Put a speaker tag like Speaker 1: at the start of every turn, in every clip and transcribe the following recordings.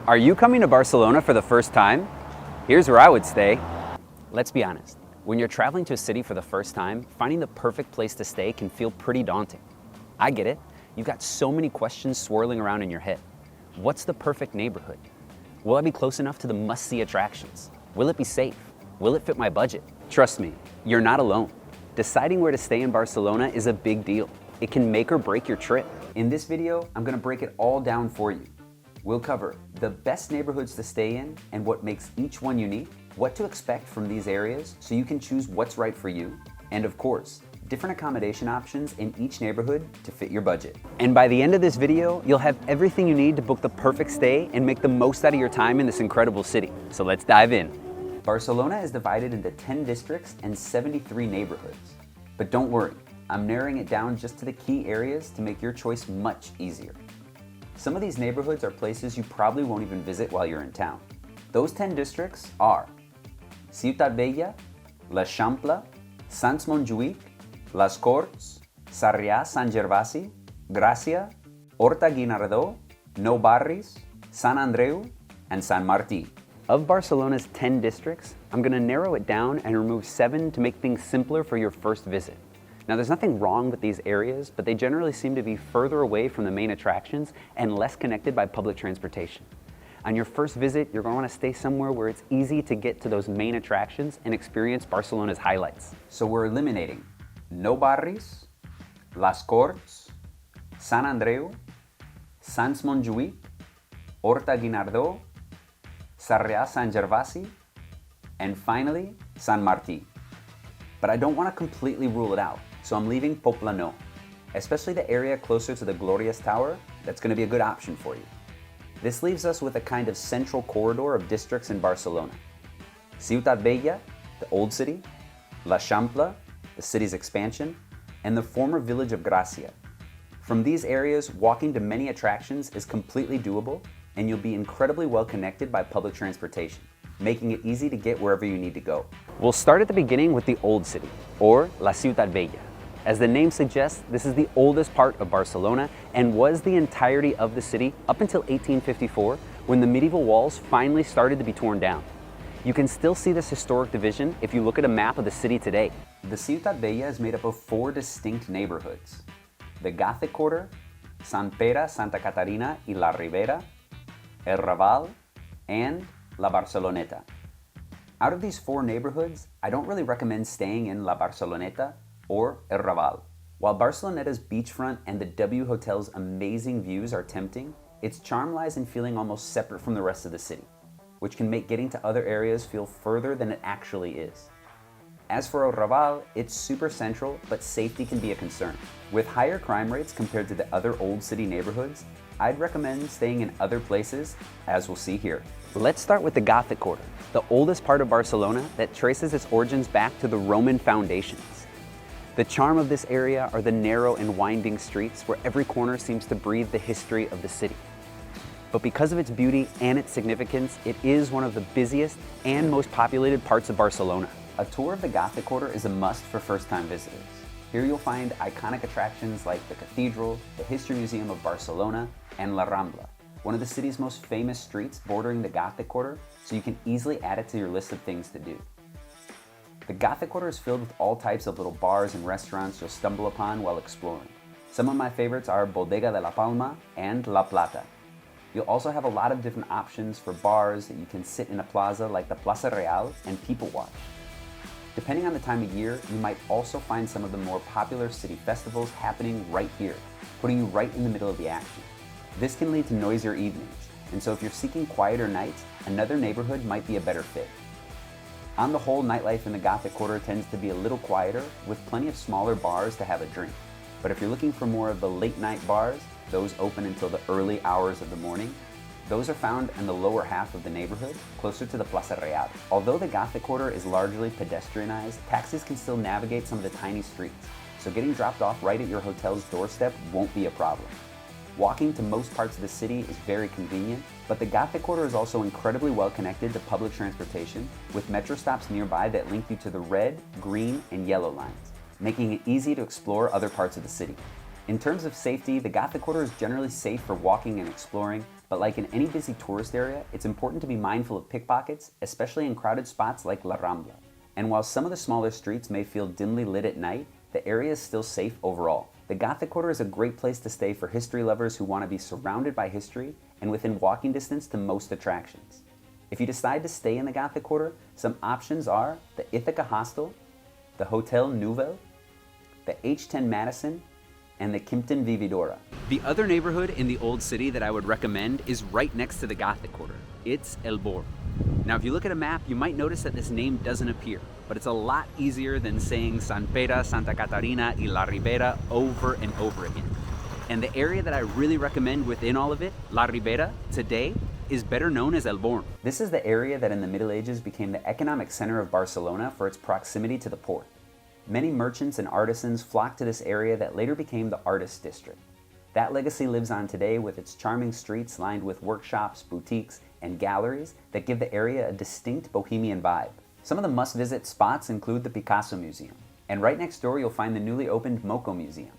Speaker 1: Are you coming to Barcelona for the first time? Here's where I would stay. Let's be honest, when you're traveling to a city for the first time, finding the perfect place to stay can feel pretty daunting. I get it. You've got so many questions swirling around in your head. What's the perfect neighborhood? Will I be close enough to the must-see attractions? Will it be safe? Will it fit my budget? Trust me, you're not alone. Deciding where to stay in Barcelona is a big deal. It can make or break your trip. In this video, I'm gonna break it all down for you. We'll cover the best neighborhoods to stay in and what makes each one unique, what to expect from these areas so you can choose what's right for you, and of course, different accommodation options in each neighborhood to fit your budget. And by the end of this video, you'll have everything you need to book the perfect stay and make the most out of your time in this incredible city. So let's dive in. Barcelona is divided into 10 districts and 73 neighborhoods. But don't worry, I'm narrowing it down just to the key areas to make your choice much easier. Some of these neighborhoods are places you probably won't even visit while you're in town. Those 10 districts are Ciutat Vella, l'Eixample, Sants Montjuïc, Les Corts, Sarrià Sant Gervasi, Gracia, Horta Guinardó, Nou Barris, Sant Andreu, and Sant Martí. Of Barcelona's 10 districts, I'm going to narrow it down and remove 7 to make things simpler for your first visit. Now, there's nothing wrong with these areas, but they generally seem to be further away from the main attractions and less connected by public transportation. On your first visit, you're going to want to stay somewhere where it's easy to get to those main attractions and experience Barcelona's highlights. So we're eliminating Nou Barris, Les Corts, Sant Andreu, Sants Montjuïc, Horta Guinardó, Sarrià Sant Gervasi, and finally, Sant Martí. But I don't want to completely rule it out, so I'm leaving poblenou, especially the area closer to the Glorious Tower. That's going to be a good option for you. This leaves us with a kind of central corridor of districts in Barcelona. Ciutat Vella, the old city, l'Eixample, the city's expansion, and the former village of Gracia. From these areas, walking to many attractions is completely doable, and you'll be incredibly well connected by public transportation, making it easy to get wherever you need to go. We'll start at the beginning with the Old City, or La Ciutat Vella. As the name suggests, this is the oldest part of Barcelona and was the entirety of the city up until 1854, when the medieval walls finally started to be torn down. You can still see this historic division if you look at a map of the city today. The Ciutat Vella is made up of 4 distinct neighborhoods: the Gothic Quarter, Sant Pere, Santa Catarina y la Ribera, El Raval, and La Barceloneta. Out of these 4 neighborhoods, I don't really recommend staying in La Barceloneta or El Raval. While Barceloneta's beachfront and the W Hotel's amazing views are tempting, its charm lies in feeling almost separate from the rest of the city, which can make getting to other areas feel further than it actually is. As for El Raval, it's super central, but safety can be a concern. With higher crime rates compared to the other old city neighborhoods, I'd recommend staying in other places, as we'll see here. Let's start with the Gothic Quarter, the oldest part of Barcelona that traces its origins back to the Roman foundations. The charm of this area are the narrow and winding streets where every corner seems to breathe the history of the city. But because of its beauty and its significance, it is one of the busiest and most populated parts of Barcelona. A tour of the Gothic Quarter is a must for first-time visitors. Here you'll find iconic attractions like the Cathedral, the History Museum of Barcelona, and La Rambla, one of the city's most famous streets bordering the Gothic Quarter, so you can easily add it to your list of things to do. The Gothic Quarter is filled with all types of little bars and restaurants you'll stumble upon while exploring. Some of my favorites are Bodega de la Palma and La Plata. You'll also have a lot of different options for bars that you can sit in a plaza like the Plaza Real and people watch. Depending on the time of year, you might also find some of the more popular city festivals happening right here, putting you right in the middle of the action. This can lead to noisier evenings, and so if you're seeking quieter nights, another neighborhood might be a better fit. On the whole, nightlife in the Gothic Quarter tends to be a little quieter, with plenty of smaller bars to have a drink. But if you're looking for more of the late night bars, those open until the early hours of the morning, those are found in the lower half of the neighborhood, closer to the Plaza Real. Although the Gothic Quarter is largely pedestrianized, taxis can still navigate some of the tiny streets, so getting dropped off right at your hotel's doorstep won't be a problem. Walking to most parts of the city is very convenient, but the Gothic Quarter is also incredibly well connected to public transportation, with metro stops nearby that link you to the red, green, and yellow lines, making it easy to explore other parts of the city. In terms of safety, the Gothic Quarter is generally safe for walking and exploring, but But like in any busy tourist area, it's important to be mindful of pickpockets, especially in crowded spots like La Rambla. And while some of the smaller streets may feel dimly lit at night, the area is still safe overall. The Gothic Quarter is a great place to stay for history lovers who want to be surrounded by history and within walking distance to most attractions. If you decide to stay in the Gothic Quarter, some options are the Ithaca Hostel, the Hotel Nouvelle, the H10 Madison, and the Kimpton Vividora. The other neighborhood in the Old City that I would recommend is right next to the Gothic Quarter. It's El Born. Now, if you look at a map, you might notice that this name doesn't appear, but it's a lot easier than saying San Pera, Santa Catarina, y La Ribera over and over again. And the area that I really recommend within all of it, La Ribera, today, is better known as El Born. This is the area that in the Middle Ages became the economic center of Barcelona for its proximity to the port. Many merchants and artisans flocked to this area that later became the Artist District. That legacy lives on today with its charming streets lined with workshops, boutiques, and galleries that give the area a distinct bohemian vibe. Some of the must-visit spots include the Picasso Museum, and right next door you'll find the newly opened Moco Museum.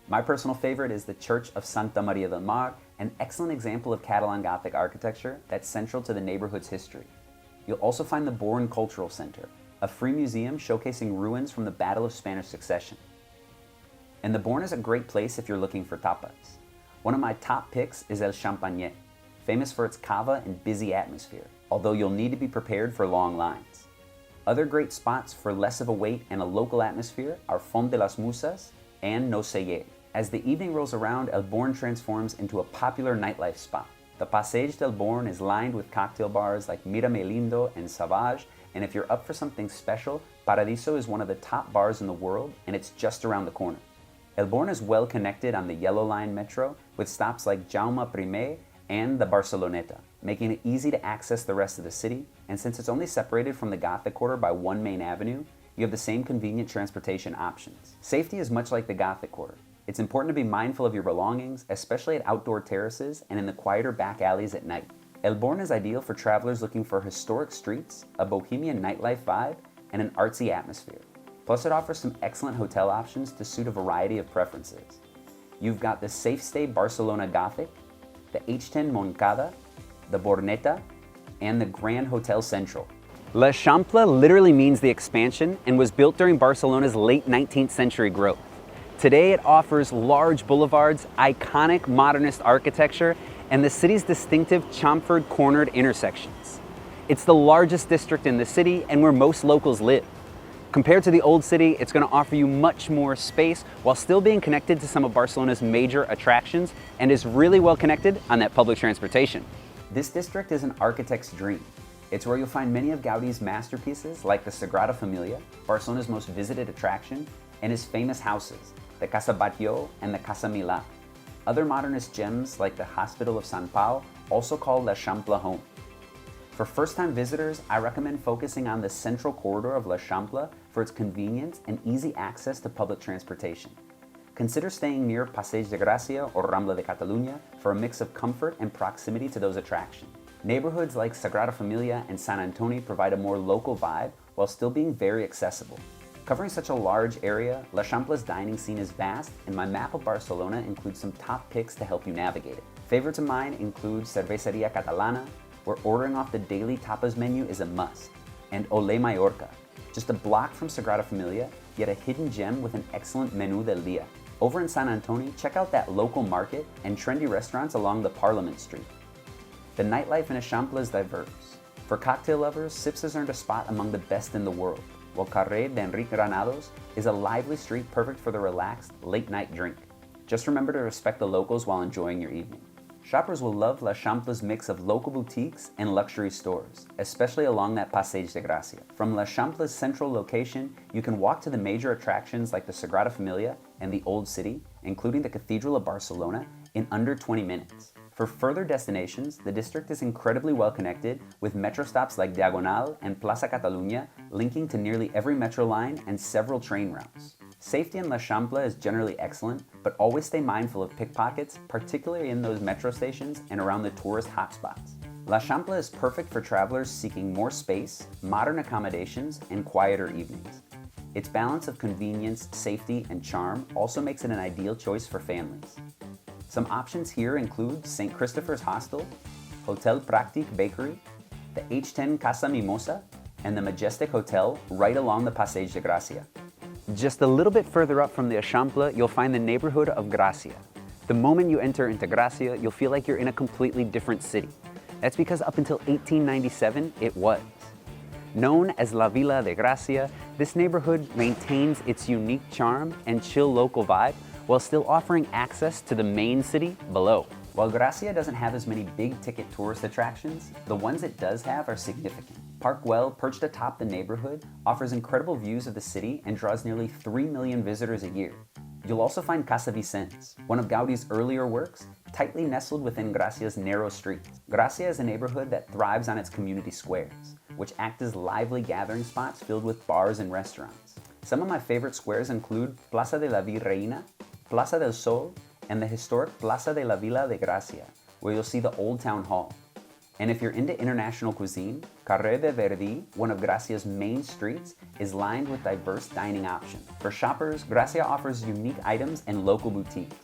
Speaker 1: My personal favorite is the Church of Santa Maria del Mar, an excellent example of Catalan Gothic architecture that's central to the neighborhood's history. You'll also find the Born Cultural Center, a free museum showcasing ruins from the Battle of Spanish Succession. And the Born is a great place if you're looking for tapas. One of my top picks is El Champagne, famous for its cava and busy atmosphere, although you'll need to be prepared for long lines. Other great spots for less of a wait and a local atmosphere are Font de las Musas and No Celler. As the evening rolls around, El Born transforms into a popular nightlife spot. The Passeig del Born is lined with cocktail bars like Mírame Lindo and Savage, and if you're up for something special, Paradiso is one of the top bars in the world, and it's just around the corner. El Born is well connected on the Yellow Line metro with stops like Jaume I and the Barceloneta, making it easy to access the rest of the city, and since it's only separated from the Gothic Quarter by one main avenue, you have the same convenient transportation options. Safety is much like the Gothic Quarter. It's important to be mindful of your belongings, especially at outdoor terraces and in the quieter back alleys at night. El Born is ideal for travelers looking for historic streets, a bohemian nightlife vibe, and an artsy atmosphere. Plus, it offers some excellent hotel options to suit a variety of preferences. You've got the Safe Stay Barcelona Gothic, the H10 Moncada, the Borneta, and the Grand Hotel Central. L'Eixample literally means the expansion and was built during Barcelona's late 19th century growth. Today it offers large boulevards, iconic modernist architecture, and the city's distinctive chamfered cornered intersections. It's the largest district in the city and where most locals live. Compared to the old city, it's going to offer you much more space while still being connected to some of Barcelona's major attractions and is really well connected on that public transportation. This district is an architect's dream. It's where you'll find many of Gaudi's masterpieces like the Sagrada Familia, Barcelona's most visited attraction, and his famous houses, the Casa Batlló and the Casa Milà. Other modernist gems like the Hospital of San Pau also call l'Eixample home. For first-time visitors, I recommend focusing on the central corridor of l'Eixample for its convenience and easy access to public transportation. Consider staying near Passeig de Gracia or Rambla de Catalunya for a mix of comfort and proximity to those attractions. Neighborhoods like Sagrada Familia and Sant Antoni provide a more local vibe while still being very accessible. Covering such a large area, l'Eixample's dining scene is vast, and my map of Barcelona includes some top picks to help you navigate it. Favorites of mine include Cerveceria Catalana, where ordering off the daily tapas menu is a must, and Ole Mallorca, just a block from Sagrada Familia, yet a hidden gem with an excellent menú del día. Over in Sant Antoni, check out that local market and trendy restaurants along the Parliament Street. The nightlife in Eixample is diverse. For cocktail lovers, Sips has earned a spot among the best in the world, while Carrer de Enric Granados is a lively street perfect for the relaxed, late-night drink. Just remember to respect the locals while enjoying your evening. Shoppers will love l'Eixample's mix of local boutiques and luxury stores, especially along that Passeig de Gracia. From l'Eixample's central location, you can walk to the major attractions like the Sagrada Familia and the Old City, including the Cathedral of Barcelona, in under 20 minutes. For further destinations, the district is incredibly well connected with metro stops like Diagonal and Plaza Catalunya linking to nearly every metro line and several train routes. Safety in l'Eixample is generally excellent, but always stay mindful of pickpockets, particularly in those metro stations and around the tourist hotspots. L'Eixample is perfect for travelers seeking more space, modern accommodations, and quieter evenings. Its balance of convenience, safety, and charm also makes it an ideal choice for families. Some options here include St. Christopher's Hostel, Hotel Practic Bakery, the H10 Casa Mimosa, and the majestic hotel right along the Passeig de Gracia. Just a little bit further up from the eixample, you'll find the neighborhood of Gracia. The moment you enter into Gracia, you'll feel like you're in a completely different city. That's because up until 1897, it was. Known as La Villa de Gracia, this neighborhood maintains its unique charm and chill local vibe while still offering access to the main city below. While Gracia doesn't have as many big-ticket tourist attractions, the ones it does have are significant. Park Güell, perched atop the neighborhood, offers incredible views of the city and draws nearly 3 million visitors a year. You'll also find Casa Vicens, one of Gaudi's earlier works, tightly nestled within Gracia's narrow streets. Gracia is a neighborhood that thrives on its community squares, which act as lively gathering spots filled with bars and restaurants. Some of my favorite squares include Plaza de la Virreina, Plaza del Sol, and the historic Plaza de la Villa de Gracia, where you'll see the Old Town Hall. And if you're into international cuisine, Carrer de Verdi, one of Gracia's main streets, is lined with diverse dining options. For shoppers, Gracia offers unique items and local boutiques.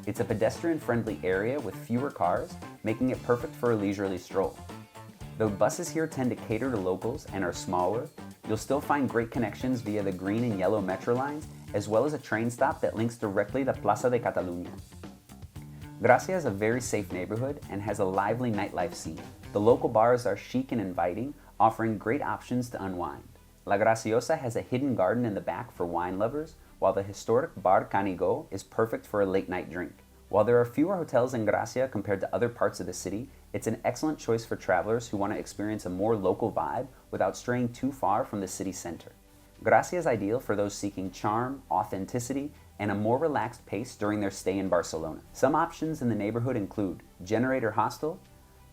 Speaker 1: It's a pedestrian-friendly area with fewer cars, making it perfect for a leisurely stroll. Though buses here tend to cater to locals and are smaller, you'll still find great connections via the green and yellow metro lines, as well as a train stop that links directly to Plaza de Catalunya. Gracia is a very safe neighborhood and has a lively nightlife scene. The local bars are chic and inviting, offering great options to unwind. La Graciosa has a hidden garden in the back for wine lovers, while the historic Bar Canigó is perfect for a late-night drink. While there are fewer hotels in Gracia compared to other parts of the city, it's an excellent choice for travelers who want to experience a more local vibe without straying too far from the city center. Gracia is ideal for those seeking charm, authenticity, and a more relaxed pace during their stay in Barcelona. Some options in the neighborhood include Generator Hostel,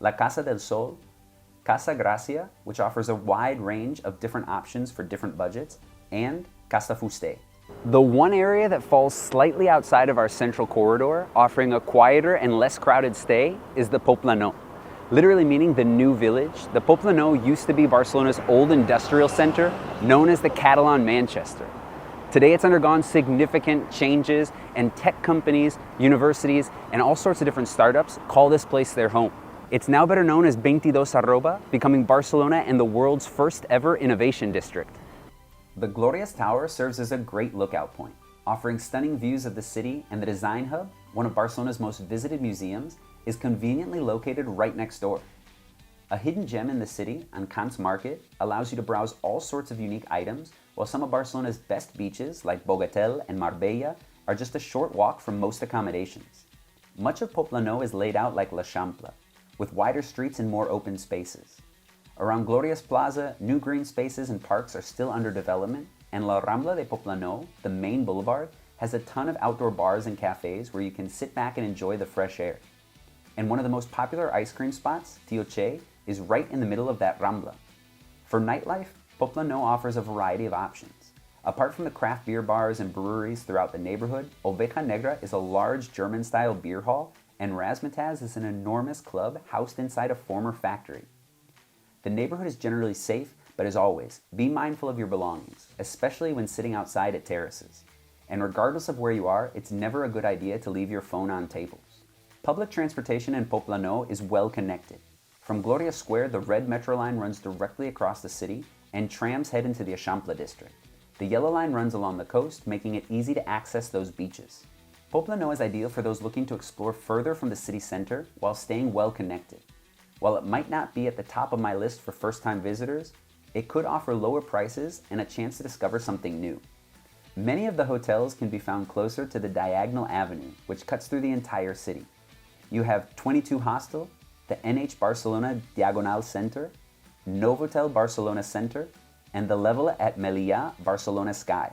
Speaker 1: La Casa del Sol, Casa Gracia, which offers a wide range of different options for different budgets, and Casa Fuste. The one area that falls slightly outside of our central corridor, offering a quieter and less crowded stay, is the poblenou. Literally meaning the new village, the poblenou used to be Barcelona's old industrial center, known as the Catalan Manchester. Today it's undergone significant changes, and tech companies, universities, and all sorts of different startups call this place their home. It's now better known as 22 Arroba, becoming Barcelona and the world's first ever innovation district. The Glorious Tower serves as a great lookout point, offering stunning views of the city, and the Design Hub, one of Barcelona's most visited museums, is conveniently located right next door. A hidden gem in the city, on Cants Market, allows you to browse all sorts of unique items, while some of Barcelona's best beaches, like Bogatel and Marbella, are just a short walk from most accommodations. Much of Poblenou is laid out like l'Eixample, with wider streets and more open spaces. Around Glorious Plaza, new green spaces and parks are still under development, and La Rambla de Poblenou, the main boulevard, has a ton of outdoor bars and cafes where you can sit back and enjoy the fresh air. And one of the most popular ice cream spots, Tio Che, is right in the middle of that Rambla. For nightlife, Poblenou offers a variety of options. Apart from the craft beer bars and breweries throughout the neighborhood, Oveja Negra is a large German-style beer hall, and Razzmatazz is an enormous club housed inside a former factory. The neighborhood is generally safe, but as always, be mindful of your belongings, especially when sitting outside at terraces. And regardless of where you are, it's never a good idea to leave your phone on tables. Public transportation in Poblenou is well connected. From Gloria Square, the red metro line runs directly across the city, and trams head into the Eixample district. The yellow line runs along the coast, making it easy to access those beaches. Poblenou is ideal for those looking to explore further from the city center while staying well connected. While it might not be at the top of my list for first-time visitors, it could offer lower prices and a chance to discover something new. Many of the hotels can be found closer to the Diagonal Avenue, which cuts through the entire city. You have 22 Hostel, the NH Barcelona Diagonal Center, Novotel Barcelona Center, and the level at Meliá Barcelona Sky.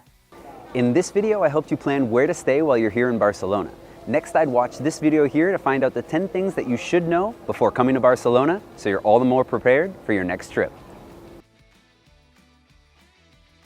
Speaker 1: In this video, I helped you plan where to stay while you're here in Barcelona. Next, I'd watch this video here to find out the 10 things that you should know before coming to Barcelona, so you're all the more prepared for your next trip.